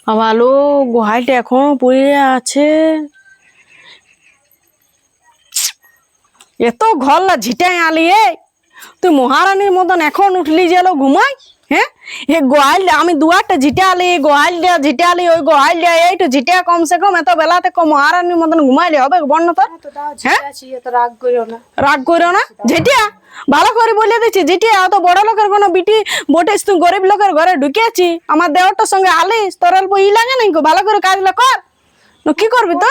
ভালো গোহাইটা এখনো পড়ে আছে। এত ঘর ঝিটাই আলি তুই মহারানীর মতন এখন উঠলি যে ঘুমাই। হ্যাঁ এ গোহাইল আমি দুয়ারটা ঝিটালি গোহাইলটা ঝিটালি ওই গোহাইলটা এইটু ঝিটা কমসে কম এত বেলাতে মহারানীর মতন ঘুমাইলে হবে বন্য তোর। হ্যাঁ রাগ করিও না ঝিটিয়া ভালো করে বলে দিচ্ছি ঝিটিয়া অত বড় লোকের কোনো বিটি বটিস তুই গরিব লোকের ঘরে ঢুকিয়েছি আমার দেওয়ারটার সঙ্গে আলিস তোর অল্প ই লাগে নাই ভালো করে কাজটা কর। কি করবি তো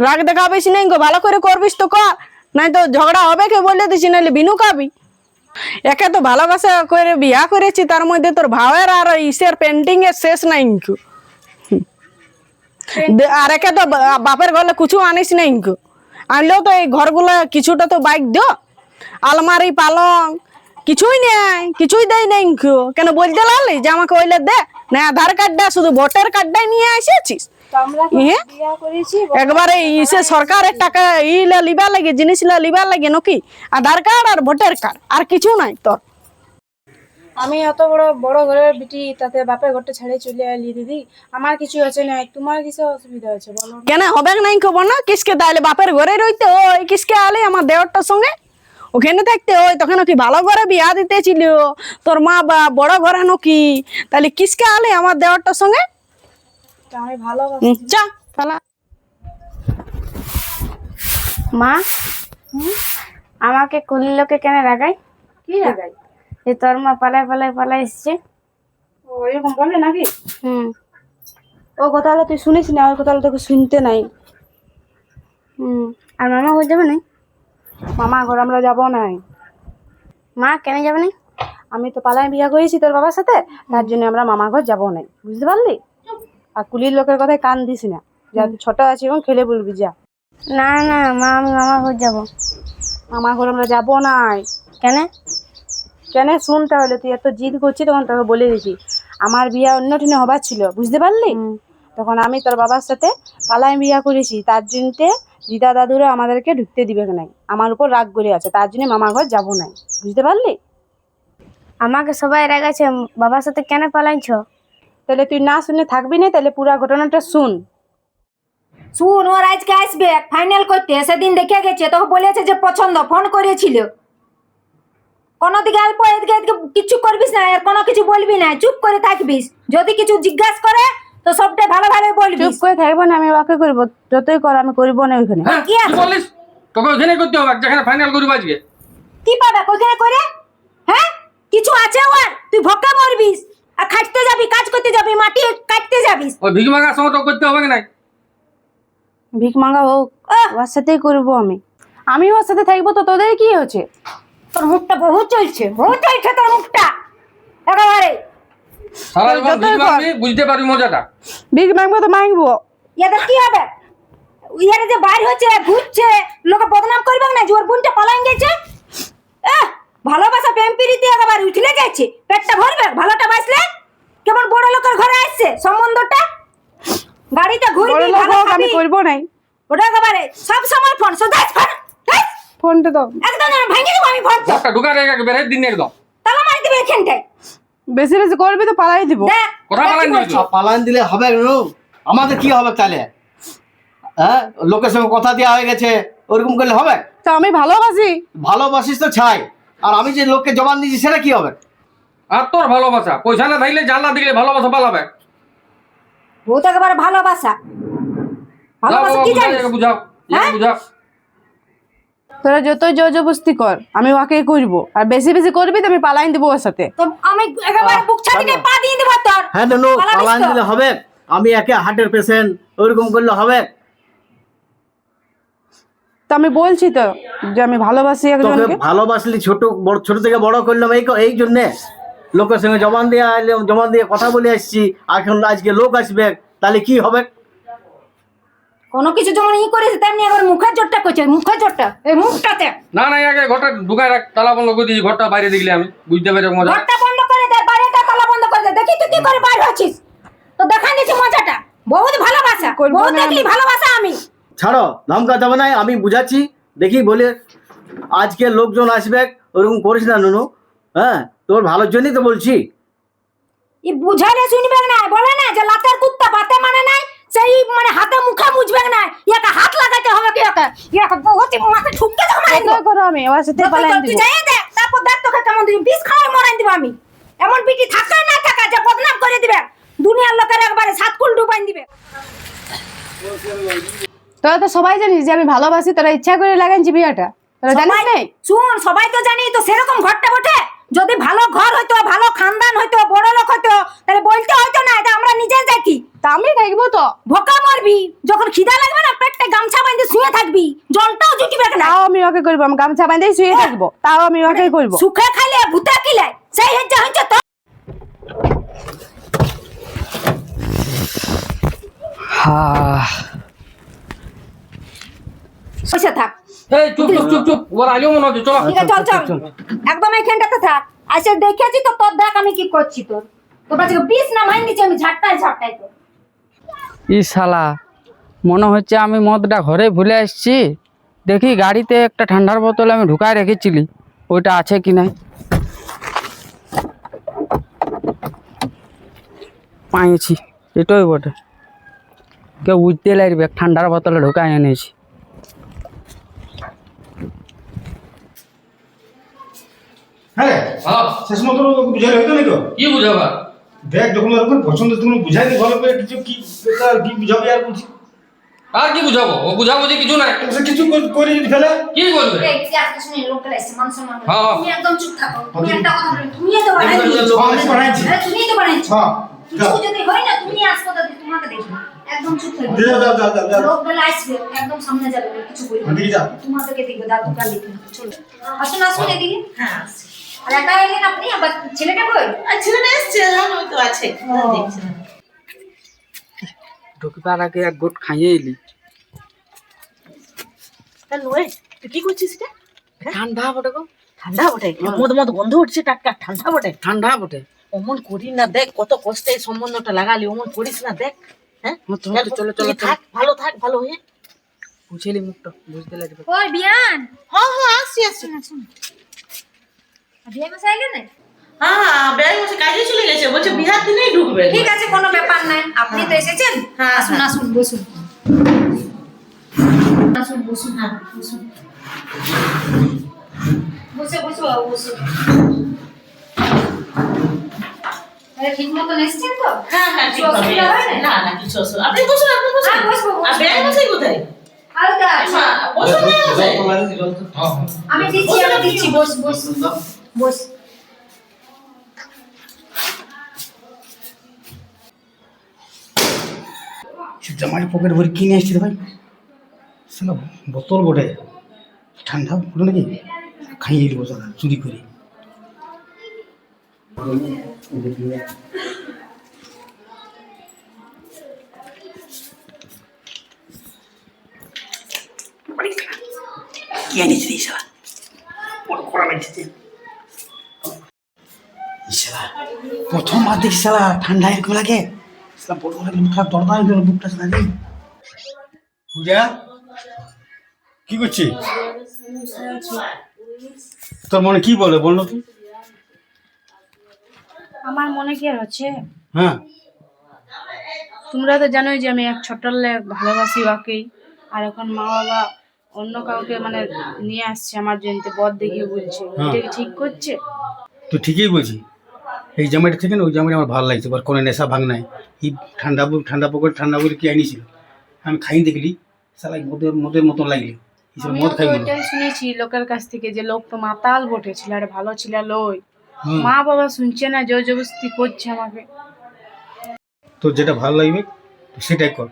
রাগ দেখাবিস নাই ভালো করে করবিস তো কর নাই তো ঝগড়া হবে কে বলে দিছি নাহলে বিনু খাবি। একে তো ভালোবাসা করে বিয়া করেছি তার মধ্যে তোর ভাবের আর ইসের পেন্টিং এর শেষ নাই। আর একে তো বাপের ঘরে কিছু আনিস নাই আনলেও তো এই ঘরগুলো কিছুটা তো বাইক দিও আলমারি পালং কিছুই নেই কিছুই দেয় নাই কেন বলতে লাগলি যে আমাকে ওইলে দে না আধার কার্ডটা শুধু ভোটার কার্ডটাই নিয়ে এসেছিস। একবারে ইসে সরকারের টাকা ইলা লিবার লাগে জিনিস লিবার লাগে নাকি আধার কার্ড আর ভোটার কার্ড আর কিছু নাই তোর। আমি এত বড় বড় ঘরের বিটি তাতে বাপের ঘরটা ছেড়ে চলে আইলি দিদি আমার কিছু আছে না তোমার কিছু অসুবিধা আছে বলো। কেন হবে নাই খবো না কিসকে তাহলে বাপের ঘরে রইতে ওই কিসকে আলে আমার দেওয়ারটার সঙ্গে ওখানে থাকতে ওই তখন কি ভালো ঘরে বিয়া দিতেছিল তোর মা বা বড় ঘরে নাকি তাহলে কিসকে আলে আমার দেওয়ারটার সঙ্গে আমি ভালো চা তাহলে মা আমাকে কুলি লোকে কেন রাগাই? কি লাগাই যে তোর মা পালাই এসছে। ও এরকম বলে নাকি? হুম ও কথাটা তুই শুনিস না ওই কথাটা তোকে শুনতে নাই। হুম আর মামা ঘর যাবে না? মামা ঘর আমরা যাবো নাই। মা কেন যাবে না? আমি তো পালায় বিয়া করেছি তোর বাবার সাথে তার জন্য আমরা মামা ঘর যাবো নাই বুঝতে পারলি। আর কুলির লোকের কথায় কান দিস না যা তুই ছোট আছিস এবং খেলে বলবি যা। না না মা আমি মামা ঘর যাবো। মামা ঘর আমরা যাবো নাই। কেন? কেন শুন তাহলে তুই এত জিদ করছিস তখন তোকে বলে দিছি আমার বিয়া অন্য ঠিনে হবার ছিল বুঝতে পারলি। তখন আমি তোর বাবার সাথে পালায় বিয়া করেছি তার জন্য দিদা দাদুরা আমাদেরকে ঢুকতে দিবে নাই আমার উপর রাগ করে আছে তার জন্য মামা ঘর যাবো নাই বুঝতে পারলি। আমাকে সবাই রাগাচ্ছে বাবার সাথে কেন পালাইছ? তাহলে তুই না শুনে থাকবি না তাহলে পুরো ঘটনাটা শুন। শুন ওর আজকে আসবে ফাইনাল করতে সেদিন দেখে গেছে তোকে বলেছে যে পছন্দ ফোন করেছিল কোনো দিকে অল্প এদিকে কিছু করবিস না আর কোনো কিছু বলবি না চুপ করে থাকবিস যদি কিছু জিজ্ঞাসা করে তো সবটাই ভালোভাবে বলবি। চুপ করে থাকবো না আমি ওকে করবো যতই কর আমি করবো না ওইখানে। কি আছে বলিস তোকে ওখানে করতে হবে যেখানে ফাইনাল করবি আজকে। কি পাবে ওখানে করে? হ্যাঁ কিছু আছে ওর তুই ভক্কা মরবিস আর খাটতে যাবি কাজ করতে যাবি মাটি কাটতে যাবিস। ওই ভিক মাগার সময় তো করতে হবে না। ভিক মাঙ্গা হোক ওর সাথেই করবো আমি ওর সাথে থাকবো তো তোদের কি হচ্ছে? তোর মুখটা বহুত চলছে তোর মুখটা একেবারে সারা জীবন ভিক মাগবি বুঝতে পারবি মজাটা। ভিক মাঙ্গবো তো মাঙ্গবো এদের কি হবে ইয়ারে যে বাইরে হচ্ছে ঘুরছে লোকে বদনাম করবে না যে ওর বোনটা পালাইন গেছে। ভালোবাসা প্রেম প্রীতি একেবারে উঠলে গেছে পেটটা ভরবে ভালোটা বাসলে কেমন বড় লোকের ঘরে আসছে সম্বন্ধটা গাড়িতে ঘুরবি ভালো আমি খাবি করবো নাই। ওটা একেবারে সব সময় ফোন সোজাই ফোন ফোনটা তো একদম ভাঙিয়ে দেবো আমি ফোন একটা ঢুকা রেখে বের দিন একদম তালা মারি দেবে এখানটায় বেশি বেশি করবি তো পালাই দিব। দেখ কথা বলেন দিবি পালান দিলে হবে না আমাদের কি হবে তাহলে? হ্যাঁ লোকের সঙ্গে কথা দেওয়া হয়ে গেছে ওরকম করলে হবে? তো আমি ভালোবাসি ভালোবাসিস তো ছাই আর আমি যে লোককে জবান দিয়েছি সেটা কি হবে? আর তোর ভালোবাসা পয়সা না থাকলে জানলা দিলে ভালোবাসা পালাবে। বহুত একেবারে ভালোবাসা ভালোবাসা কি জানিস বুঝাও বুঝাও। তোরা যতই জোর জবরদস্তি কর আমি ওকে করবো আর বেশি বেশি করবি তো আমি পালাই দিব ওর সাথে। তো আমি একেবারে বুক ছাড়িয়ে পা দিয়ে দেব তোর। হ্যাঁ নো পালান দিলে হবে? আমি একে হার্টের পেশেন্ট ওরকম করলে হবে? তো আমি বলছি তো যে আমি ভালোবাসি তোকে একজনকে। ভালোবাসলি ছোট থেকে বড় করলাম এই জন্যে লোকের সঙ্গে জবান দিয়ে কথা বলে আসছি এখন আজকে লোক আসবে তাহলে কি হবে? কোনো কিছু যেমন ই করেছে তেমনি একবার মুখের জোরটা করছে মুখের জোরটা এই মুখটাতে না না আগে ঘরটা ঢুকায় রাখ তালা বন্ধ করে দিয়েছি ঘরটা বাইরে দেখলে আমি বুঝতে পারি মজা। ঘরটা বন্ধ করে দে বাইরেটা তালা বন্ধ করে দে দেখি তুই কি করে বাইরে হচ্ছিস তো দেখান দিচ্ছি মজাটা বহুত ভালোবাসা বহুত দেখলি ভালোবাসা আমি। ছাড়ো ধমকা যাবে না আমি বুঝাচ্ছি দেখি বলে আজকে লোকজন আসবে ওরকম করিস না নুনু। হ্যাঁ তোর ভালোর জন্যই তো বলছি। ই বুঝালে শুনবে না, বলে না যে লাতের কুত্তা বাতে মানে নাই, সেই মানে হাতে মুখে মুছবে না, ইয়াকে হাত লাগাতে হবে কি ইয়াকে বহুত মাকে ঠুকতে দাও মারি কত করো আমি ওর সাথে পালাই তুই দিব। যাই দেখ, তারপর দেখ তোকে কেমন দিবি, বিষ খাওয়াই মরাই দিব আমি। এমন পিটি থাকে না থাকে যে বদনাম করে দিবে, দুনিয়ার লোকের একবারে সাত কুল ডুবাই দিবে। তোরা তো সবাই জানিস যে আমি ভালোবাসি, তোরা ইচ্ছা করে লাগাইছি বিয়াটা, তোরা জানিস সবাই- নাই? শুন, সবাই তো জানি, তো সেরকম ঘরটা বটে। যদি ভালো ঘর হইতো, ভালো খানদান হইতো, বড় লোক হইতো, তাহলে বলতে হইতো না এটা আমরা নিজে দেখি। তা আমি থাকবো তো। ভোকা মরবি, যখন খিদা লাগবে না পেটে গামছা বাঁধে শুয়ে থাকবি, জলটাও জুটিবে না। তাও আমি ওকে করবো, আমি গামছা বাঁধেই শুয়ে থাকবো, তাও আমি ওকে করবো। সুখে খাইলে ভূতে কিলে, সেই হচ্ছে হচ্ছে তো। বসে থাক, এই চুপ চুপ চুপ চুপ, ওর আলিও মনে হচ্ছে, চলো। ঠিক আছে চল চল, একদম এইখানটাতে থাক। আচ্ছা দেখেছি তো তোর, দেখ আমি কি করছি তোর। তোর কাছে বিষ না মাইন দিচ্ছি আমি, ঝাড়টাই ঝাড়টাই তো। ই শালা, মনে হচ্ছে আমি মদটা ঘরে ভুলে আসছি। দেখি গাড়িতে একটা ঠান্ডার বোতল আমি ঢুকায় রেখেছিলি, ওইটা আছে কি নাই। পাইছি, এটাই বটে। কেউ বুঝতে লাগবে ঠান্ডার বোতলে ঢুকায় এনেছি। হ্যাঁ হ্যাঁ, শেষ মতো বুঝাইলে হইতো নাকি? কি বুঝাবা? দেখ যখন ওরকম পছন্দ তুমি বুঝাই দি ভালো করে, কিছু কি বেকার কি বুঝাবি আর বলছি। আর কি বুঝাবো? ও বুঝাবুঝি কিছু নাই। তো সে কিছু করে যদি ফেলে কি করবে? এই যে আজকে শুনি লোকগুলো এসে মান সম্মান করে। হ্যাঁ। তুমি একদম চুপ থাকো, তুমি একটা কথা বলো, তুমি তো বানাইছো। আমি বানাইছি। আরে তুমি তো বানাইছো। হ্যাঁ কিছু যদি হয় না, তুমি আসবে তো তোমাকে দেখবো, একদম চুপ থাকো। যা যা যা যা লোকগুলো আসবে, একদম সামনে যাবে, কিছু বলবে না। ওদিকে যা। তোমাদেরকে দেখবো, দাদু কালি চলো। আসুন আসুন এদিকে। হ্যাঁ আসছি। আর একা এলেন আপনি, আবার ছেলেটা কই? ছেলেটা এসছে, ওই তো আছে, দেখছি না। ঢুকবার আগে এক গোট খাইয়ে এলি। তা নয়, তুই কি করছিস এটা? ঠান্ডা বটে গো, ঠান্ডা বটে, মদ মদ গন্ধ উঠছে, টাটকা ঠান্ডা বটে। ঠান্ডা বটে। অমন করি না, দেখ কত কষ্টে এই সম্বন্ধটা লাগালি, অমন করিস না, দেখ। হ্যাঁ চলো চলো চলো তুই থাক, ভালো হয়ে। বুঝেলি মুখটা, বুঝতে লাগবে। কই বিয়ান? হ্যাঁ হ্যাঁ আসছি আসছি। বিয়ে মশাই এলেন? হ্যাঁ বেড়াই বসে কাজে চলে গেছে, বলছে বিহার দিনেই ঢুকবে। ঠিক আছে, কোনো ব্যাপার নাই, আপনি তো এসেছেন। হ্যাঁ, আসুন হ্যাঁ। আসুন বসুন। আসুন বসুন, হ্যাঁ বসুন। বসে বসে বাবু বসুন। আরে ঠিক মতন এসেছেন তো? হ্যাঁ হ্যাঁ ঠিক কিছু হবে। অসুবিধা হয় না? না না কিছু অসুবিধা, আপনি বসুন, আপনি বসুন। হ্যাঁ, বসবো, বসবো। আর বেড়াই বসে কোথায়? আলগা আছে। মা, বসুন না বসে। আমি দিচ্ছি, আমি দিচ্ছি, বস বস বস। জামাই পকেট ভরে কিনে আসছি রে ভাই, সালা বোতল বটে, ঠান্ডা বটে নাকি, খাইয়ে দিব সালা চুরি করে। কি এনেছি রে শালা, বড় কড়া লাগছে। শালা প্রথমবার দেখি শালা ঠান্ডা এরকম লাগে, শালা বড় লাগে, মুখটা দরদা হয়ে গেল, বুকটা শালা রে। পূজা কি করছিস? তোর মনে কি বলে বল না তুই? আমার মনে কি আর হচ্ছে, হ্যাঁ তোমরা তো জানোই যে আমি এক ছোট্টলে ভালোবাসি ওকেই, আর এখন মা বাবা অন্য কাউকে মানে নিয়ে আসছে আমার জন্য, বদ দেখিয়ে বলছে, এটা কি ঠিক করছে? তুই ঠিকই বলছিস। এই জামাইটা থেকে না ওই জামাইটা আমার ভালো লাগছে, কোনো নেশা ভাঙ নাই। এই ঠান্ডা পকেট ঠান্ডা বলে কি আনিছিল, আমি খাই দেখলি শালা মদের মতন লাগলো, এইসব আমিও মদ তো খাই না। ওইটাই শুনেছি লোকের কাছ থেকে, যে লোক তো মাতাল বটে, ছেলেটা ভালো ছিল লই। হুম। মা বাবা শুনছে না, জোর জবরদস্তি করছে আমাকে। তোর যেটা ভালো লাগবে তুই সেটাই কর,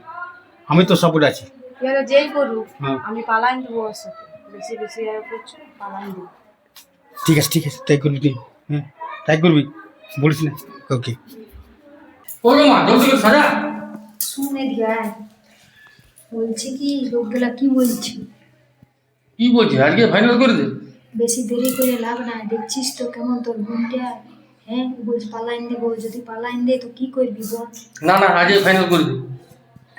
আমি তো সাপোর্ট আছি। এবারে যেই করুক হ্যাঁ। আমি পালাইন দেবো ওর সাথে, বেশি বেশি আর করছো পালাইন দেবো। ঠিক আছে তাই করবি তুই, হ্যাঁ তাই করবি, বলিস না ওকে। ওই মা, জলদি করে সাজা। শুনে দিয়া বলছে কি লোকগুলা কি বলছে, কি বলছিস? আজকে ফাইনাল করে দে। বেশি দেরি করে লাভ নাই, দেখছিস তো কেমন তোর বোনটা, হ্যাঁ বলছে পালাইন দেবো, যদি পালাইন দে তো কি করবি বল? না না, আজকে ফাইনাল করে দে।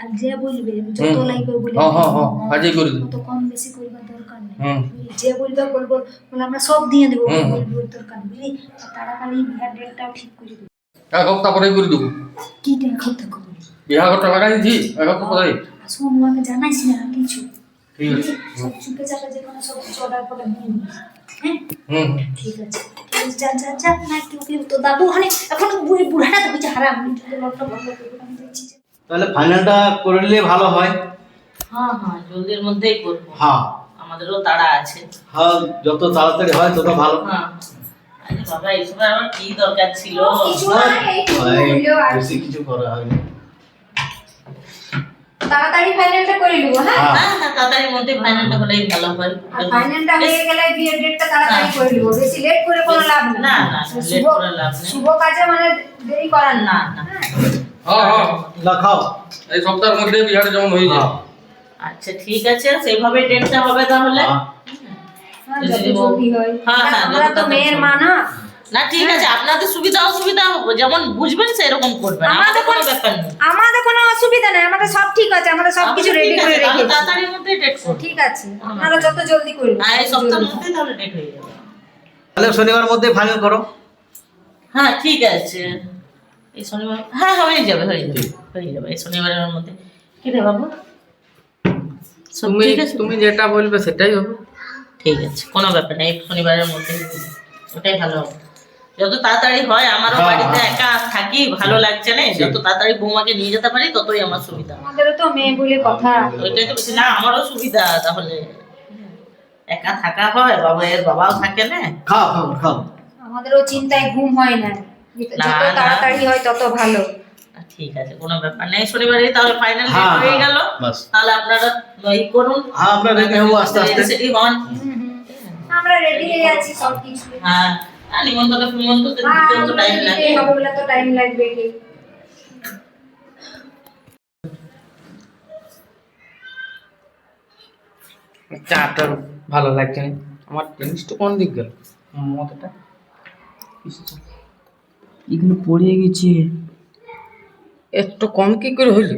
আর যে বলবে যত লাগবে বলে হ্যাঁ, আজই করে দিবি। তো কম বেশি করবার দরকার নেই। হুম। যে বলবে বলবো, বলে আমরা সব দিয়ে দেবো, হুম। বলবি ওর দরকার নেই, বুঝলি? আর তাড়াতাড়ি বিয়ার ডেটটাও ঠিক করে দেবো। এক সপ্তাহ পরেই করে দেবো। কি কথা কবি বিহা ঘরটা লাগাই দিচ্ছি এক সপ্তাহ পরেই। শোন আমাকে জানাইস না কিছু ঠিক আছে। সব চুপে চাপে যে কোনো সব কিছু অর্ডার করে নিয়ে নিস হ্যাঁ হুম ঠিক আছে যা যা যা না কি তো দাদু ওখানে এখন বুড়াটা তো কিছু হারাম লটটা বন্ধ করবো আমি দেখছি যে তাহলে ফাইনালটা করলে ভালো হয়। হ্যাঁ হ্যাঁ জলদির মধ্যেই করবো, হ্যাঁ আমাদেরও তাড়া আছে। হ্যাঁ, যত তাড়াতাড়ি হয় তত ভালো। হ্যাঁ আরে বাবা এইসবের আমার কি দরকার ছিল? কিছু না এইটুকু হইলো আর বেশি কিছু করা হয়নি। তাড়াতাড়ি ফাইনালটা করে নিব হ্যাঁ হ্যাঁ হ্যাঁ তাড়াতাড়ির মধ্যে ফাইনালটা হলেই ভালো হয়। আর ফাইনালটা হয়ে গেলে বিয়ের ডেটটা তাড়াতাড়ি করে নিব, বেশি লেট করে কোনো লাভ না না। না লেট করে লাভ নেই। শুভ কাজে মানে দেরি করার না না না হ্যাঁ হ্যাঁ না খাও। এই সপ্তাহের মধ্যে বিহারে যেমন হয়ে যায়। আচ্ছা ঠিক আছে সেইভাবে ডেটটা হবে তাহলে। হ্যাঁ। হ্যাঁ, যত জলদি হয় হ্যাঁ, হ্যাঁ, আমরা তো যত মেয়ের তাড়াতাড়ি মা না না ঠিক আছে, আপনাদের সুবিধা অসুবিধা যেমন বুঝবেন সেরকম করবেন, আমাদের কোনো ব্যাপার নেই। আমাদের কোনো অসুবিধা নেই, আমাদের সব ঠিক আছে, আমরা সব কিছু ঠিক রেডি আছে, করে তাহলে রেখেছি। তাড়াতাড়ির মধ্যে ডেট করুন। ঠিক আছে আপনারা যত জলদি করুন হ্যাঁ এই সপ্তাহের মধ্যে তাহলে ডেট হয়ে যাবে। তাহলে শনিবার মধ্যে ফাইনাল করো। হ্যাঁ ঠিক আছে এই শনিবার, হ্যাঁ হয়ে যাবে হয়ে যাবে হয়ে যাবে এই শনিবারের মধ্যে। কি রে বাবু সব তুমি ঠিক আছে? তুমি যেটা বলবে সেটাই হবে। ঠিক আছে কোনো ব্যাপার নেই, এই শনিবারের মধ্যে ওটাই ভালো হবে। যত তাড়াতাড়ি হয়, আমারও হ্যাঁ, বাড়িতে হ্যাঁ। একা থাকি ভালো লাগছে না, যত তাড়াতাড়ি বৌমাকে নিয়ে যেতে পারি ততই আমার সুবিধা। আমাদেরও তো মেয়ে বলে কথা। ওইটাই তো বলছি না আমারও সুবিধা, তাহলে একা থাকা হয়, বাবাও থাকে না। খাও খাও খাও। আমাদেরও চিন্তায় ঘুম হয় না, না, যত না। তাড়াতাড়ি হয় তত ভালো। ঠিক আছে কোনো ব্যাপার নেই, শনিবারে তাহলে ফাইনাল ডেট হ্যাঁ, হয়ে হ্যাঁ, গেল। বাস। তাহলে আপনারা ই করুন, হ্যাঁ, আমরা রেডি হবো আস্তে আস্তে। সেটি হন। আমরা রেডি হয়ে আছি সব কিছু। হ্যাঁ আর নিমন্ত্রণ ফিমন্ত্রণ তো দিতে তো টাইম লাগে। হবে বলে তো টাইম লাগবে কি। চাটা ভালো লাগছে না। আমার টেনিসটা কোন দিক গেল? মতটা এগুলো পড়ে গেছে, এত কম কি করে হইল?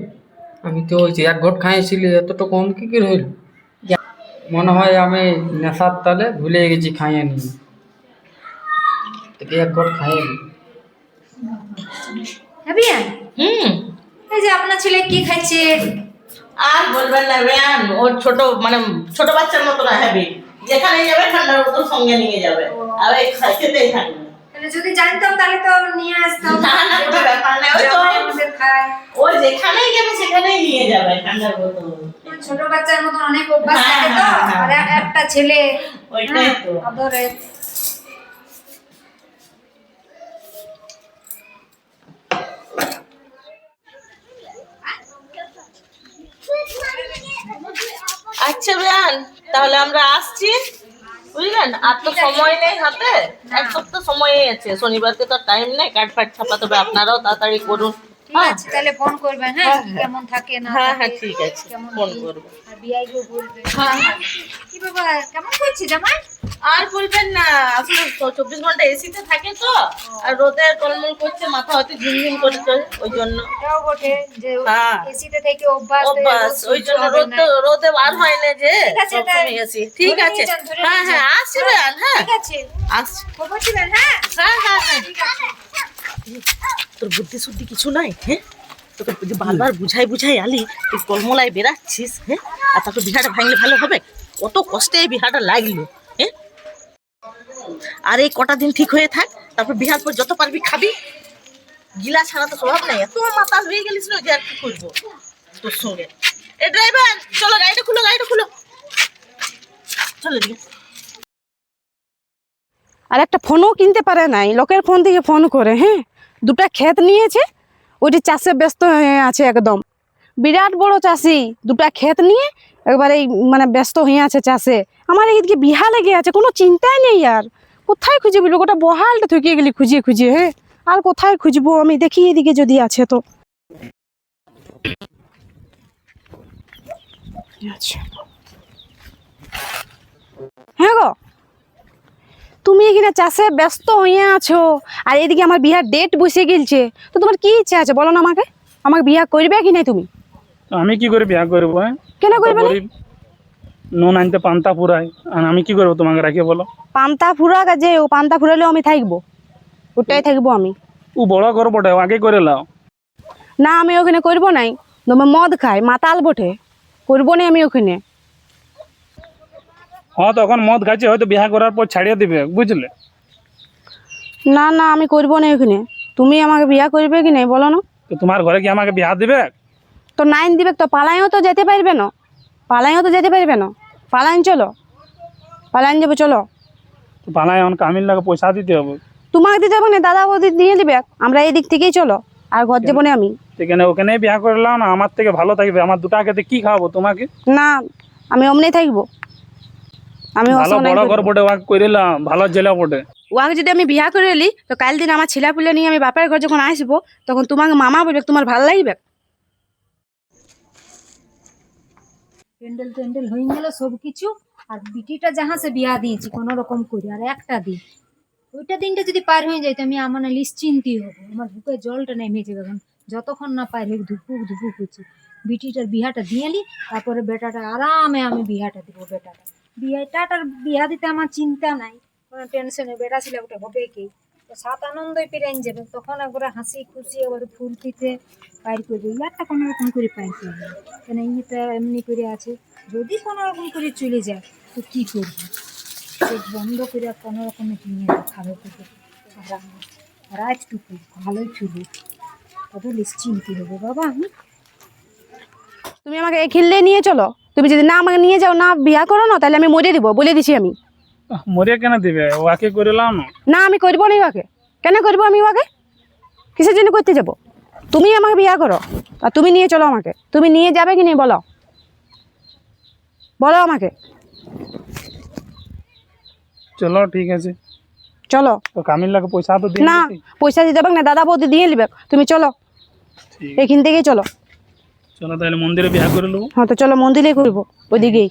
আমি তো ওই যে এক ঘট খাইয়েছিলি, এতটা কম কি করে হইল? মনে হয় আমি নেশার তালে ভুলে গেছি খাইয়ে নিয়ে, এক ঘট খাইয়ে নি। হ্যাঁ হুম এই যে আপনার ছেলে কি খাচ্ছে? আর বলবেন না বেয়ান, ওর ছোট মানে ছোট বাচ্চার মতো না, হ্যাবি যেখানে যাবে ঠান্ডার বোতল সঙ্গে নিয়ে যাবে আর এই খেতেই থাকবে। তাহলে যদি জানতাম তাহলে তো নিয়ে আসতাম। না না কোনো ব্যাপার নেই, ওই তো জামাই আমাদের খায়। ও যেখানেই যাবে সেখানেই নিয়ে যাবে ঠান্ডার বোতল। ছোট বাচ্চার মতন অনেক অভ্যাস হ্যাঁ, থাকে তো, হ্যাঁ, আর একটা ছেলে ওইটাই তো। আদরে। আচ্ছা বেয়ান তাহলে আমরা আসছি, বুঝলেন? আর তো সময় নেই হাতে, এক সপ্তাহ সময় আছে, শনিবারকে তো টাইম নেই, কাট ফাট ছাপাতে হবে, আপনারাও তাড়াতাড়ি করুন। ঠিক আছে তাহলে ফোন করবেন হ্যাঁ, কি কেমন থাকে না হ্যাঁ হ্যাঁ থাকে। ঠিক আছে কেমন ফোন কি? করবো। আর বিয়াই গো বলবে। হ্যাঁ হ্যাঁ কি বাবা কেমন করছিস জামাই? আর বলবেন না, আসলে 24 ঘন্টা এসিতে থাকে তো, আর রোদে টলমল করছে, মাথা হয়তো ঝিমঝিম করছে, ওই জন্য। এটাও বটে যে হ্যাঁ। এসিতে থেকে অভ্যাস অভ্যাস, ওই জন্য রোদে বার হয় না যে ঠিক আছে, সবসময় এসি। ঠিক ধরে আছে নিয়ে যান, ধরে হ্যাঁ নিয়ে হ্যাঁ যান। আসবেন, হ্যাঁ ঠিক আছে আসছি। খবর দিবেন হ্যাঁ। হ্যাঁ হ্যাঁ হ্যাঁ ঠিক আছে। তোর বুদ্ধি শুদ্ধি কিছু নাই, হ্যাঁ? তোকে যে বারবার বুঝাই বুঝাই আলি, তুই কলমলায় বেরাচ্ছিস, হ্যাঁ? আর তারপর বিহাটা ভাঙলে ভালো হবে? কত কষ্টে এই বিহাটা লাগলো, হ্যাঁ? আর এই কটা দিন ঠিক হয়ে থাক, তারপর বিহার পর যত পারবি খাবি। গিলা ছাড়া তো স্বভাব নাই, এত মাতাল হয়ে গেলিস না যে আর কি করবো তোর সঙ্গে। এ ড্রাইভার চলো, গাড়িটা খুলো, গাড়িটা খুলো, চলো এদিকে। আর একটা ফোনও কিনতে পারে নাই, লোকের ফোন থেকে ফোন করে। হ্যাঁ, দুটা ক্ষেত নিয়েছে, ওইটি চাষে ব্যস্ত হয়ে আছে একদম। বিরাট বড় চাষি, দুটা ক্ষেত নিয়ে একবারে মানে ব্যস্ত হয়ে আছে চাষে। আমার এদিকে বিহা লেগে আছে, কোনো চিন্তাই নেই। আর কোথায় খুঁজবি, গোটা বহালটা থুকিয়ে গেলি খুঁজিয়ে খুঁজিয়ে। হ্যাঁ, আর কোথায় খুঁজবো আমি, দেখি এদিকে যদি আছে তো। আচ্ছা হ্যাঁ গো, তুমি এখানে চাষে ব্যস্ত হয়ে আছো, আর এদিকে আমার বিয়ার ডেট বসে গেলছে, তো তোমার কি ইচ্ছা আছে বলো না আমাকে? আমাকে বিয়া করবে কি নাই তুমি? আমি কি করে বিয়া করবো? হ্যাঁ কেন করবে না? গরিব, নুন আনতে পান্তা ফুরাই, আর আমি কি করবো তোমাকে রাখে বলো? পান্তা ফুরা যে ও পান্তা ফুরালেও আমি থাকবো, ওটাই থাকবো আমি। ও বড় ঘর বটে আগে করে লাও। না আমি ওখানে করবো নাই, তোমার মদ খাই মাতাল বটে, করবো না আমি ওখানে। হ্যাঁ তখন মদ খাইছে হয়তো বিয়া করার পর ছাড়িয়ে দিবে বুঝলে। না না আমি করবো না ওখানে। তুমি আমাকে বিয়া করবে কি নাই বলো না? তো তোমার ঘরে কি আমাকে বিয়া দিবে? তো নাইন দিবে তো পালাইও তো যেতে পারবে না, পালাইও তো যেতে পারবে না। পালাইন চলো, পালাইন যাবো চলো। তো পালায় এখন কামিল লাগে পয়সা দিতে হবে। তোমাকে দিতে যাবো না, দাদা বৌদি দিয়ে দিবে, আমরা এই দিক থেকেই চলো, আর ঘর যাবো না আমি। সেখানে ওখানে বিয়া করে লাও না, আমার থেকে ভালো থাকবে। আমার দুটা খেতে কি খাওয়াবো তোমাকে? না আমি অমনি থাকবো, আমি ভালো বড় ঘর বটে ওয়াকে করে লাম, ভালো জেলা বটে। ওয়াকে যদি আমি বিয়া করে এলি তো কাল দিন আমার ছেলা পুলে নিয়ে আমি বাপের ঘর যখন আসবো তখন তোমাকে মামা বলবে, তোমার ভালো লাগবে? প্যান্ডেল ট্যান্ডেল হয়ে গেল সব কিছু, আর বিটিটা যাহা সে বিয়া দিয়েছি কোনো রকম করে, আর একটা দিন ওইটা দিনটা যদি পার হয়ে যায় তো আমি আমার নিশ্চিন্তি হবো, আমার বুকে জলটা নেমে যাবে। এখন যতক্ষণ না পার হয়ে ধুপুক ধুপুক হচ্ছে, বিটিটার বিহাটা দিয়ে এলি, তারপরে বেটাটা আরামে আমি বিহাটা দিব। বেটাটার বিয়া দিতে আমার চিন্তা নাই, কোনো টেনশনে, বেটা ছিল ওটা হবে কি, তো সাত আনন্দই পেরে যাবে, তখন একবারে হাসি খুশি একবারে ফুর্তিতে পার করবে। ইয়ারটা কোনো রকম করে পাই করবে, কেন ইটা এমনি করে আছে, যদি কোনো রকম করে চলে যায় তো কি করবি, চোখ বন্ধ করে কোনো রকমে কিনে খাবে থেকে রাজটুকু ভালোই চুলি, তবে নিশ্চিন্তি হবে বাবা। আমি তুমি আমাকে খেললে নিয়ে চলো, তুমি যদি না আমাকে নিয়ে যাও, না বিয়া করো না, তাহলে আমি মরে দিব, বলে দিছি আমি। মরিয়া কেন দিবে, ওয়াকে করে লাও না। না আমি করবো না ওকে। কেন করবো আমি ওকে? কিসের জন্য করতে যাব? তুমি আমাকে বিয়া করো আর তুমি নিয়ে চলো আমাকে। তুমি নিয়ে যাবে কি নেই বলো, বলো আমাকে। চলো ঠিক আছে চলো। তো কামিল লাগে পয়সা তো দিন না পয়সা দিতে হবে না, দাদা বৌদি দিয়ে নিবে, তুমি চলো এখান থেকেই চলো। চলো তাহলে মন্দিরে বিয়া করে নেবো। হ্যাঁ তো চলো মন্দিরে করবো ওইদিকেই।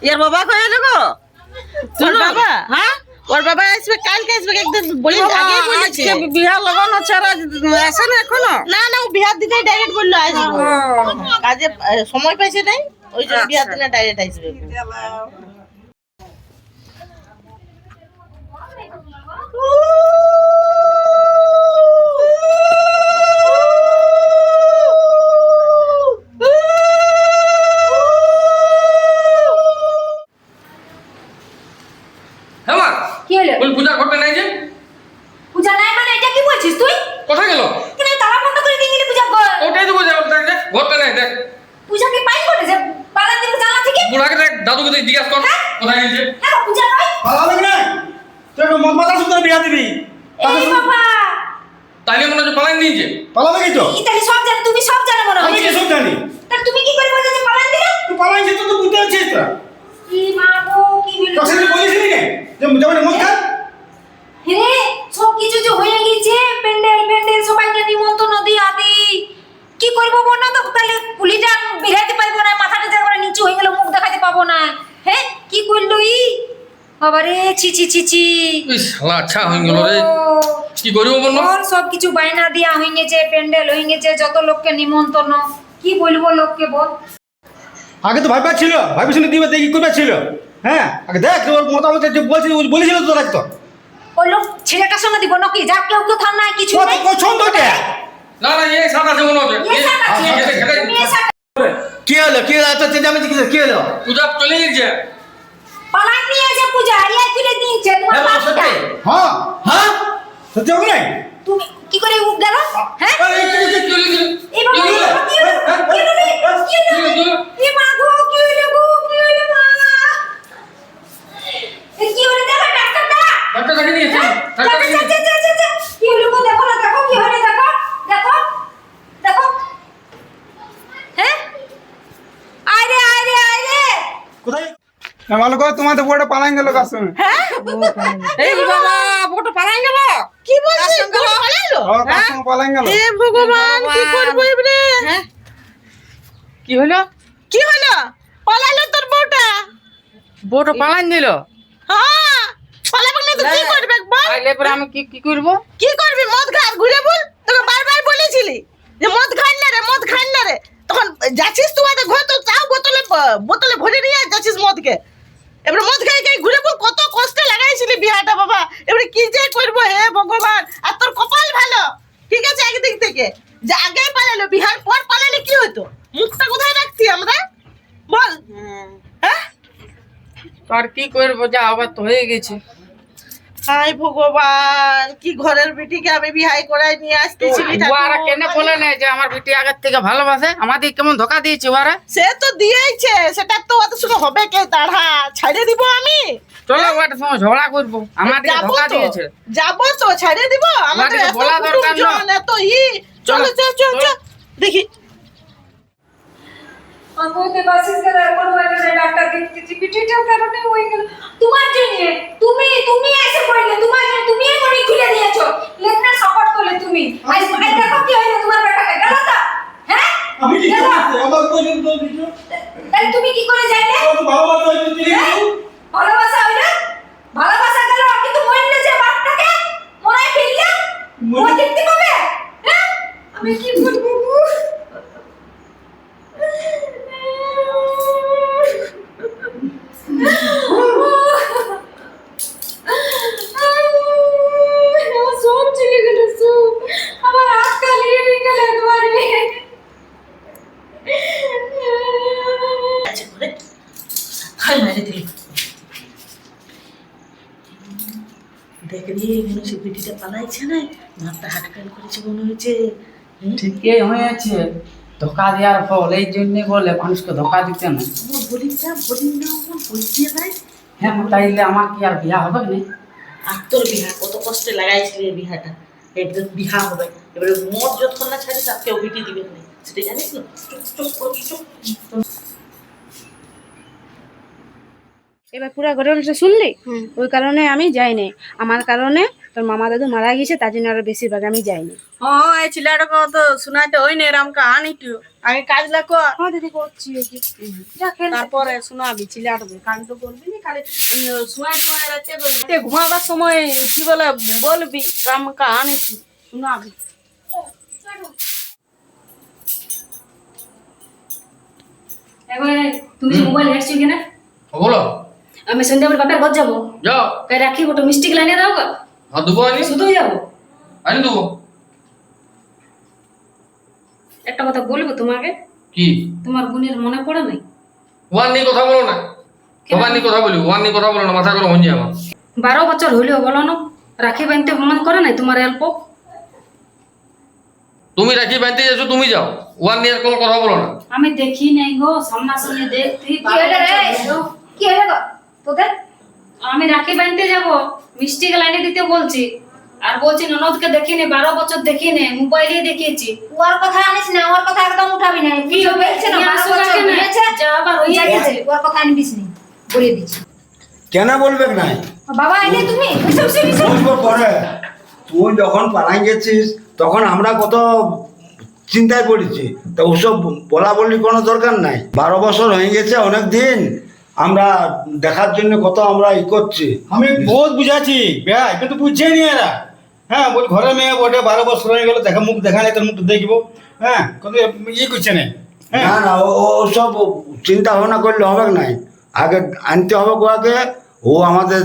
ইয়ার বাবা কয়ে দেখো তোর বাবা, হ্যাঁ ওর বাবা আসবে কালকে, আসবে একদিন বলি আগে বলেছে। বিহার লাগানো ছাড়া আসে না এখনো? না না ও বিহার দিনে ডাইরেক্ট বললো আসবো, কাজে সময় পাইছে নাই, ওই জন্য বিহার দিনে ডাইরেক্ট আসবে। হ্যাঁ মা, কি হলো? বল পূজা করতে নাই যে? পূজা নাই মানে এটা কি বলছিস তুই? কোথায় গেল? কেন তালা বন্ধ করে দিয়ে গেলি পূজা কর? ওটাই তো বোঝা দেখ দেখ, ঘরটা নাই দেখ। পূজা কি পাই করে যে পালা দিব জানা থেকে? বুড়াকে দেখ, দাদুকে দেখ, জিজ্ঞাসা কর কোথায় গেছে। না পূজা নয়। পালাবে কি নাই? তুই মদ মাথা সুন্দর বিয়া দিবি, এই বাবা, তাইলে মনে হচ্ছে পালাই নিয়েছে। পালাবে কি তো? ইতালি সব জানো, তুমি সব জানো মনে আমি হয়। কি সব জানি? তাহলে তুমি কি করে বলছো যে পালান দিলে? তুই পালাইছিস তো, তুই বুঝতে পারছিস তো? কি মা গো, কি বলি? তোর সাথে বলিস নি কে যে যেমন মদ খা? হে সব কিছু যে হয়ে গেছে, প্যান্ডেল সবাইকে নিমন্ত্রণ দিয়ে আদি কি করবো বল না, তো তাহলে পুলিটা বেরাতে পারবো না, মাথাটা একবার নিচু হয়ে গেল, মুখ দেখাতে পাবো না। হ্যাঁ কি করলো ই বাবা রে, ছি ছি ছি ছি। ওই শালা আচ্ছা হয়ে গেল রে, কি করবো বল না? ওর সব কিছু বায়না দিয়া হয়ে গেছে, প্যান্ডেল হয়ে গেছে, যত লোককে নিমন্ত্রণ, কি বলবো লোককে বল। আগে তো ভাইবা ছিল, ভাইবা শুনে দিবে দেখি করবে ছিল। হ্যাঁ আগে দেখ ওর মতামত যে বলেছিল তো রাখতো। ওই লোক ছেলেটার সঙ্গে দিব নাকি, যা কেউ কেউ থাম নাই কিছু ও নাই। তো পছন্দ এটা। না না, এই সাদা আছে মনে হচ্ছে। এ সাথ আছে, তুমি এ সাথ কি হলো কি হলো এত চেঁচামেচি কিসের? কি হলো? পূজা চলে গেছে। পালান নিয়ে এসে পূজা ইয়া তুলে দিয়েছে তোমার হ্যাঁ বাপটা। সত্যি। হ্যাঁ হ্যাঁ সত্যি হবে নাই? তুমি কি করে উঠ গেল? হ্যাঁ এই বাবা, কি হলো? কি হলো? কি হলো রে? কি হলো? এ মা গো, কি হলো গো? কি হলো মা? এ কি হলো দেখো ডাক্তারটা? ডাক্তার কাছে নিয়ে এসে। ডাক্তার কাছে নিয়ে এসে। কি হলো গো, দেখো না, দেখো কি হলো, দেখো দেখো দেখো। হ্যাঁ আরে আরে আরে কোথায়? ভালো করে তোমার তো বড় পালাইন গেল কাছে। এই বাবা ফটো পালাই গেল, কি বলছিস পালাইলো? পালাইন গেল। এ ভগবান কি করবো এবারে? কি হলো? কি হলো? পালাইলো তোর বউটা। বউটা পালাইন দিল? হ্যাঁ না তো কি করবে বল? তাইলে পরে আমি কি কি করবো? কি করবি? মদ খা আর ঘুরে বল। তোকে বারবার বলেছিলি যে মদ খাই না রে, মদ খাই না রে। তখন যাচ্ছিস তোমাদের ঘর তো চাও বোতলে ভরে নিয়ে যাচ্ছিস মদকে। এবারে মদ খাই খাই ঘুরে বল, কত কষ্টে লাগাইছিলি বিয়াটা বাবা। এবারে কি যে করবো হে ভগবান। আর তোর কপাল ভালো, ঠিক আছে, একদিক থেকে যে আগে পালালো, বিহার পর পালালে কি হতো? মুখটা কোথায় রাখছি আমরা বল? হ্যাঁ, তো আর কি করবো, যা আবার তো হয়ে গেছে। হাই ভগবান, কি ঘরের বেটিকে আমি বিহাই করাই নিয়ে আসতেছি। ওরা কেন বলে না যে আমার বেটি আগের থেকে ভালোবাসে? আমাদের কেমন ধোকা দিয়েছে ওরা। সে তো দিয়েছে, সেটা তো ওদের সঙ্গে হবে কে দাঁড়া, ছাড়িয়ে দিব আমি? চলো ওটার সঙ্গে ঝগড়া করবো, আমাদের যাবো ধোকা তো, দিয়েছে। যাবো তো, ছাড়িয়ে দিব। আমাদের আমাদেরকে এত বলা দরকার না। কুটুমজন, এত চলো চল চল চল দেখি। আমাকে বাসিস গেল, এখন হয়ে গেল ডাক্তার দেখতেছি, পিঠিটার কারণে হয়ে গেল। তোমার জন্য তুমি এসে পড়লে, তোমার জন্য তুমি মনে খুলে দিয়েছো, লেখনা সাপোর্ট করলে তুমি। আজ দেখো কি হইলো তোমার বেটাকে, গেল তো? হ্যাঁ, আমি কি গেল? করছি? আমার পর্যন্ত কিছু তাহলে তুমি কি করে যাইলে? ভালোবাসা হয়েছে। হ্যাঁ? ভালোবাসা হইলো? ভালোবাসা গেল, কিন্তু মরলে যে বাপটাকে মরাই ফেললে, মরে দেখতে পাবে? হ্যাঁ, আমি কি করবো? আমার সব চলে গেল, সব আমার হাত কালিয়ে গেল একবারে। আছে করে হাই মারি দিলি। দেখ রে, এখানে সে বেটিটা পালাইছে না, মাথা হাটকান করেছে মনে হচ্ছে। ঠিকই হয়েছে, ধোকা দেওয়ার ফল। এই জন্য বলে মানুষকে ধোকা দিতে না। বলি না আমার বলতে নাই। হ্যাঁ, তাইলে আমার কি আর বিয়া হবে না? আর তোর বিহা কত কষ্টে লাগাইছিলি এই বিহাটা, একদিন বিহা হবে। এবারে মদ যতক্ষণ না ছাড়িস আর কেউ বিটি দিবে না, সেটা জানিস না? এবার পুরো ঘটনাটা শুনলি? ওই কারণে আমি যাইনি। আমার কারণে তোর মামা দাদু মারা গেছে, তার জন্য আরো বেশিরভাগ আমি যাইনি। হ্যাঁ, এই ছেলেটাকে তো শোনাইতে হয় না এরম কাহানি। তুই আগে কাজ লাগো, হ্যাঁ দিদি করছি। তারপরে শোনাবি। ছেলেটাকে কান তো করবি না, খালি শোয়াই শোয়াই রাতে ঘুমাবার সময় কি বলে বলবি রাম কাহানি, তুই শোনাবি। এবারে তুমি যে মোবাইল হেঁটছো কিনা? বলো, আমি সন্ধ্যাবেলা বাপের ঘর যাবো, যাও। তাই রাখি গোটা মিষ্টি লাইনে দাও গা, হাত দেবো আনি, শুধু যাবো। আনি দেবো। একটা কথা বলবো তোমাকে, কি? তোমার বোনের মনে পড়ে নাই? ওয়ান নিয়ে কথা বলো না, সবার নিয়ে কথা বলি। ওয়ান নিয়ে কথা বলো না, মাথা গরম হয়ে যায় আমার। 12 বছর হইলেও বলো না, রাখি বাঁধতে মন করে নাই তোমার অল্প? তুমি রাখি বাঁধতে যাচ্ছ, তুমি যাও। ওয়ান নিয়ে কোনো কথা বলো না। আমি দেখি নাই গো, সামনাসামনি দেখতেই কি হলো রে? কি হলো গো তোদের? আমি রাখি বাঁধতে যাব, মিষ্টি লাইনে দিতে বলছি, আর বলছি ননদকে দেখিনি, 12 বছর দেখিনি, মোবাইলে দেখিয়েছি। ওর কথা আনিস না, ওর কথা একদম উঠাবি না। কি হবে? বলছে না, নিয়ে 12 আসো বছর কাকে না? হয়েছে, যা আবার হয়ে গেছে। ওর কথা আনবিস নি, বলে দিচ্ছি। কেন বলবে না? বাবা এলে তুমি বসে বসে বসে। বুঝবো পরে। তুই যখন পালাই গেছিস তখন আমরা কত চিন্তায় পড়েছি, তো ওসব বলা বলি কোনো দরকার নাই। 12 বছর হয়ে গেছে, অনেক দিন আমরা দেখার জন্য কত আমরা করছি। আমি বহুত বুঝাচ্ছি ভাই, কিন্তু বুঝছে নি এরা। হ্যাঁ, বল ঘরে মেয়ে বটে, 12 বছর হয়ে গেল, দেখা মুখ দেখা নেই, তোর মুখ দেখবো। হ্যাঁ, কিন্তু করছে না। হ্যাঁ, না না, ওসব চিন্তা ভাবনা করলে হবে নাই। আগে আনতে হবে কোয়াকে, ও আমাদের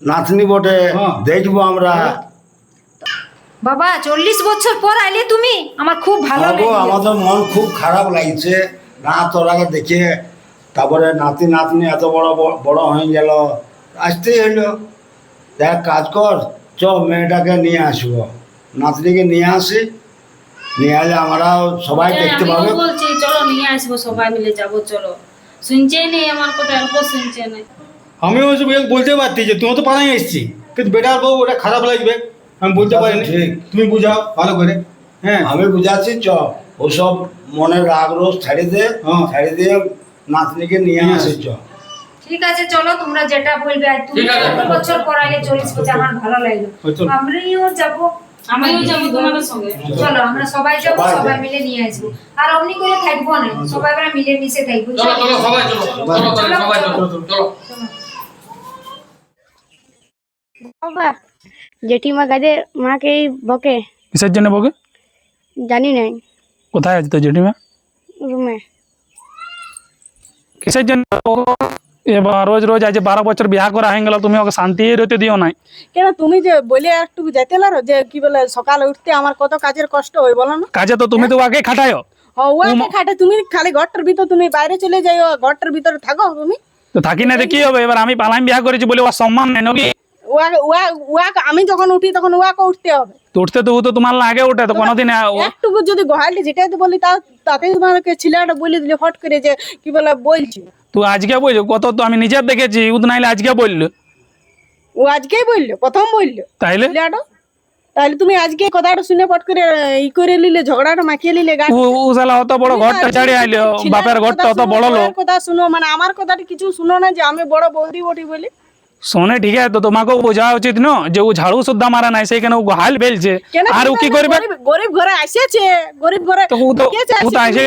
নাতনি বটে, দেখবো আমরা। বাবা 40 বছর পর আইলে তুমি, আমার খুব ভালো বাবু, লাগলো। আমাদের মন খুব খারাপ লাগছে না তোর আগে দেখে। তারপরে নাতি নাতনি এত বড় বড় হয়ে গেল, আসতেই হইলো। দেখ কাজ কর, চ মেয়েটাকে নিয়ে আসবো, নাতনিকে নিয়ে আসি, নিয়ে আসলে আমরাও সবাই দেখতে পাবে। আমিও বলছি চলো নিয়ে আসবো, সবাই মিলে যাবো, চলো। শুনছেই নেই আমার কথা, অল্প শুনছে না। আমি ওসব বলতে পারতি যে তুমি তো পালাই এসছি, কিন্তু বেটার বউ ওটা খারাপ লাগবে, আমি বলতে পারিনি। ঠিক। তুমি বুঝাও ভালো করে। হ্যাঁ, আমি বুঝাচ্ছি, চ ওসব মনের রাগ রোজ ছাড়ি দে, ছাড়ি দিয়ে নাতনিকে নিয়ে আসি, চ। ঠিক আছে চলো, তোমরা যেটা বলবে। আর তুমি ঠিক আছে। 40 বছর পর আইলে 40 বছর, আমার ভালো লাগলো। চলো। আমরাও যাবো, আমিও যাবো তোমাদের সঙ্গে। চলো আমরা সবাই যাবো, সবাই সবাই যাবো। মিলে নিয়ে আসবো। আর অমনি করে থাকবো না, সবাই আমরা মিলে মিশে থাকবো। চলো চলো সবাই চলো, চলো তাহলে সবাই চলো, চলো। বাবা জেঠিমা কাজে মাকেই বকে, কিসের জন্য বকে? জানি নাই, কোথায় আছে তো জেঠিমা? রুমে। কিসের জন্য এবার রোজ রোজ আজ 12 বছর বিয়া করা হয়ে গেল, তুমি ওকে শান্তি রইতে দিও নাই? কেন তুমি যে বলে একটু যেতে লারো যে কি বলে সকালে উঠতে আমার কত কাজের কষ্ট হয় বলো না? কাজে তো তুমি তো আগে খাটায়ও। ওকে খাটে, তুমি খালি ঘরটার ভিতর তুমি বাইরে চলে যাই, ঘরটার ভিতরে থাকো তুমি। তো থাকি না কি হবে? এবার আমি পালাম বিয়া করেছি বলে ওর সম্মান নেই নাকি? আমি যখন উঠি তখন ওয়াকে উঠতে হবে। তো উঠতে তো ও তো তোমার আগে উঠে, তো কোনোদিন একটু যদি গোহালি যেটাতে বলি তাতে তোমাকে ছেলেটা বলে দিলে হট করে যে কি বলে বলছি। তুই আজকে বলছো কত, তো আমি নিজের দেখেছি ও তো নাইলে আজকে বললো। ও আজকেই বললো, প্রথম বললো তাইলে ছেলেটা। তাহলে তুমি আজকে কথাটা শুনে পট করে ই করে নিলে, ঝগড়াটা মাখিয়ে নিলে। ও শালা অত বড় ঘরটা ছাড়ে আইলো, বাপের ঘরটা অত বড় লোক। কথা শুনো, মানে আমার কথাটা কিছু শুনো না যে আমি বড় বৌদি বটি বলি। শোনে ঠিক আছে, তো তোমাকেও বোঝা উচিত না যে ও ঝাড়ু সুদ্ধা মারা নাই, সেইখানে ও হাল বেলছে। আর ও কি করবে? গরিব ঘরে আসেছে, গরিব ঘরে তো ও তো আসে,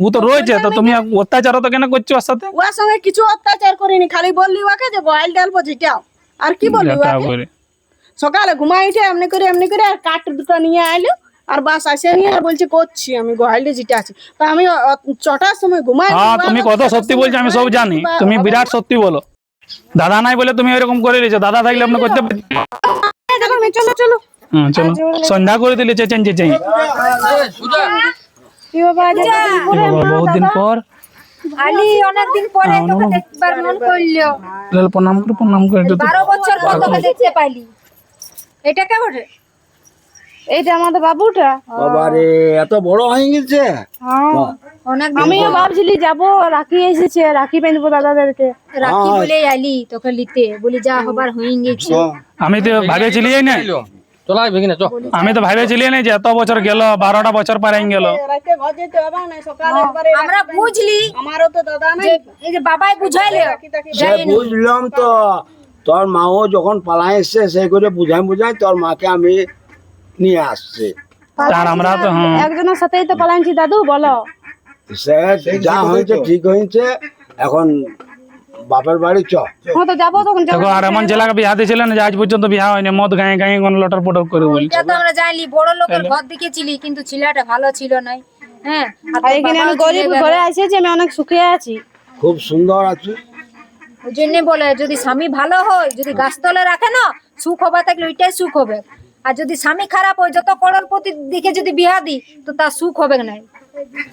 ও তো রয়েছে, তো তুমি অত্যাচার তো কেন করছো ওর সাথে? ওর সঙ্গে কিছু অত্যাচার করিনি, খালি বললি ওকে যে গোয়াল ডালবো যেটাও। আর কি বললি ওকে? সকালে ঘুমাই উঠে এমনি করে আর কাঠ দুটো নিয়ে আইলো, আর বাস আসে নিয়ে আর বলছে করছি আমি গোয়ালটা যেটা আছে। তো আমি ছটার সময় ঘুমাই। হ্যাঁ, তুমি কত সত্যি বলছো আমি সব জানি, তুমি বিরাট সত্যি বলো। দাদা নাই বলে তুমি এরকম করে দিয়েছো, দাদা থাকলে আপনি করতে পারতেন। চলো চলো চলো, সন্ধ্যা করে দিলে চেঁচেন। বহুত দিন পর আলি, অনেকদিন পরে তোকে দেখবার মন করলো। প্রণাম করে 12 বছর পর তোকে দেখতে পাইলি। এটা কেমন রে? এইটা আমাদের বাবুটা। বাবারে এত বড় হয়ে গেছে। অনেক আমিও ভাবছিলি যাবো, রাখি এসেছে, রাখি বাঁধবো দাদাদেরকে। রাখি বলে আলি তোকে লিতে, বলি যা হবার হয়ে গেছে। আমি তো ভাবেছিলি না, চলাই বেগিনা চ। আমি তো ভাবেছিলি না যে এত বছর গেল, 12টা বছর পার গেল। রাতে ঘর যেতে হবে না, সকালে একবারে। আমরা বুঝলি, আমারও তো দাদা নাই। এই যে বাবাই বুঝাইলে সে বুঝলাম তো, তোর মাও যখন পালাই এসছে সেই করে বুঝাই তোর মাকে আমি নিয়ে আসছে। আর আমরা তো একজনের সাথেই তো পালাইছি দাদু, বলো। সে যা হয়েছে ঠিক হয়েছে, এখন বাপের বাড়ি চ। হ্যাঁ, তো যাবো তখন যাবো। দেখো, আর এমন জেলাকে বিয়া দিয়েছিলেন যে আজ পর্যন্ত বিয়া হয়নি, মদ গায়ে গায়ে কোন লটর পটর করে বলছে। এটা তো আমরা জানলি, বড় লোকের ঘর দেখেছিলি, কিন্তু ছেলেটা ভালো ছিল নাই। হ্যাঁ, আর এখানে আমি গরিব ঘরে আসেছি, আমি অনেক সুখে আছি। খুব সুন্দর আছে। ওই জন্য বলে যদি স্বামী ভালো হয়, যদি গাছতলে রাখে না, সুখ হবে, থাকলে ওইটাই সুখ হবে। আর যদি স্বামী খারাপ হয়, যত করোড়পতি দিকে যদি বিয়া দি, তো তার সুখ হবে না।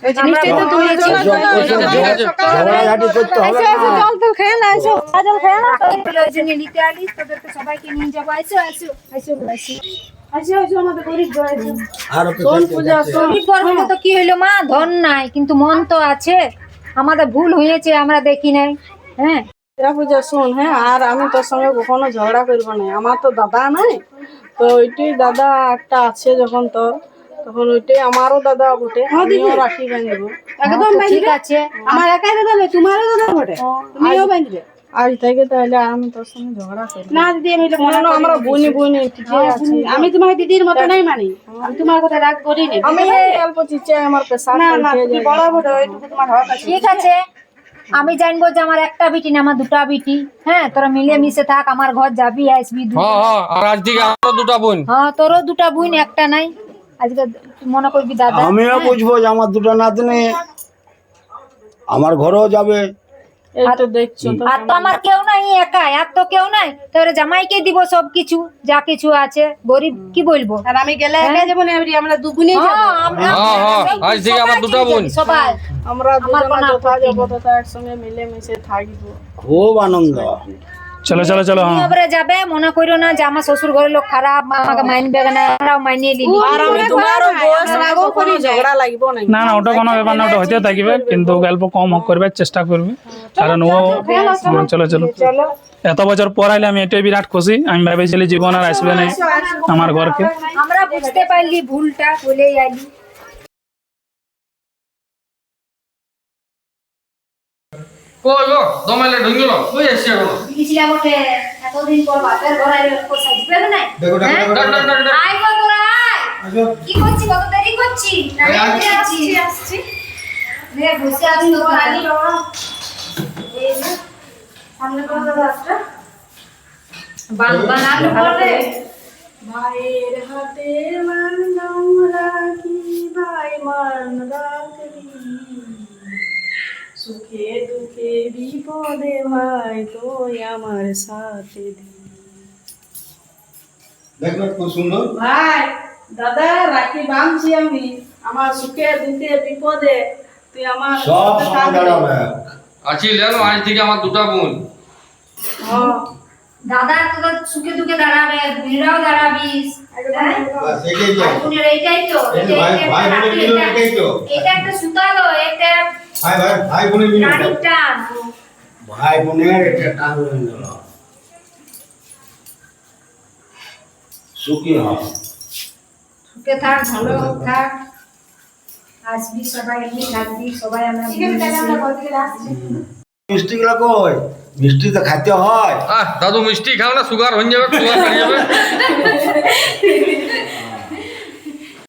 ওই জিনিসটাই তো তুমি ঝগড়াঝাটি করতে হবে না। জল তো খেয়ে না, এসো জল খেয়ে না। ওই জন্য নিতে আলি, তোদেরকে সবাইকে নিয়ে যাবো। আসো আসো আসো আসো। আসো আমাদের গরিব ঘরে। আর তো গরিব ঘর তো কি হইলো মা, ধন নাই কিন্তু মন তো আছে। আমাদের ভুল হয়েছে, আমরা দেখি নাই। হ্যাঁ, পূজা শোন, হ্যাঁ, আর আমি তোর সঙ্গে কখনো ঝগড়া করবো না। আমার তো দাদা নাই, তো ওইটাই দাদা একটা আছে যখন তোর, তখন ওইটাই আমারও দাদা বটে, আমিও রাখি বাঁধবো। একদম ঠিক আছে। আমার একাই দাদা নয়, তোমারও দাদা বটে, তুমিও বাঁধবে। আজ থেকে তাহলে আমি তোর সঙ্গে ঝগড়া করবো না দিদি, আমি এটা মনে না। আমরা বুনি ঠিকই আছি। আমি তোমাকে দিদির মতো নাই মানি, আমি তোমার কথা রাগ করি না। আমি অল্প চিচ্চাই আমার পেশাব না না, তুমি বড় বড়, ওইটুকু তোমার হক আছে। ঠিক আছে। আমি জানবো যে আমার একটা বিটি না, আমার দুটা বিটি। হ্যাঁ, তোরা মিলে মিশে থাক, আমার ঘর যাবি আসবি। হ্যাঁ, আর আজ থেকে আমারও দুটা বোন। হ্যাঁ, তোরও দুটা বোন, একটা নাই। আজকে মনে করবি দাদা। আমিও বুঝবো যে আমার দুটো নাতনি আমার ঘরেও যাবে। এই তো দেখছো তো। আর তো আমার কেউ নাই, একাই, আর তো কেউ নাই। তোর জামাইকে দিব সব কিছু, যা কিছু আছে। গরিব কি বলবো? আর আমি গেলে একাই যাবো না, আমরা দুগুনেই যাবো। হ্যাঁ, আমরা আজ থেকে আমার দুটা বোন। সবাই আমরা আমার দুজনে কোনো আপত্তি যথাযথতা একসঙ্গে মিলে মিশে থাকবো। খুব আনন্দ। চলো চলো চলো। হ্যাঁ, এবারে যাবে, মনে করো না যে আমার শ্বশুর ঘরের লোক খারাপ, আমাকে মানবে না। আমরাও মানিয়ে নিলি। আর আমি তোমারও বয়স রাগও করি, ঝগড়া লাগবো না। না না, ওটা কোনো ব্যাপার না, ওটা হইতে থাকবে, কিন্তু গল্প কম করবে চেষ্টা করবে। কারণ ও চলো চলো, এত বছর পর আইলে আমি এটাই বিরাট খুশি। আমি ভেবেছিলি জীবন আর আসবে না আমার ঘরকে। আমরা বুঝতে পারলি ভুলটা, বলেই আইলি। কই গো, দমাইলে ঢুঙ্গিল, কই এসছে এখন? গিয়েছিলাম ওঠে, এতদিন পর বাপের ঘরে সাজবে না। ডাক ডাক ডাক ডাক। আয় গো তোরা আয়। কি করছিস, কত দেরি করছিস? আসছি। নে বসে আছি তো আলি। এই না সামনে কোন রাস্তা? বানাতে পারবে ভাইয়ের হাতে বান্ধব রাখি, ভাই মান রাখবি, সুখে দুঃখে বিপদে ভাই তুই আমার সাথে দিবি। দেখবে খুব সুন্দর। ভাই দাদা রাখি বাঁধছি আমি, আমার সুখে দুঃখে বিপদে তুই আমার সব সাথে সময় থাকবি। দাঁড়াবে। আছি লেলো আজ থেকে আমার দুটা বোন। হ্যাঁ, দাদা তোর সুখে দুঃখে দাঁড়াবে, তুইরাও দাঁড়াবিস। হ্যাঁ? বাস এটাই তো। ভাই বোনের এইটাই তো, এই যে ভাই ভাই বোনের মিলন এটাই তো। এটা একটা সুতালো, এটা ভাই বোনের মিলন। নারীর টান। ভাই বোনের এটা টান হয়ে গেল। সুখী হ। সুখে থাক, ভালো থাক, আসবি সবাই, এমনি থাকবি সবাই, আমরা মিষ্টি গুলো কই? মিষ্টি তো খাইতে হয়। দাদু মিষ্টি খাও না, সুগার হয়ে যাবে, সুগার বেড়ে যাবে।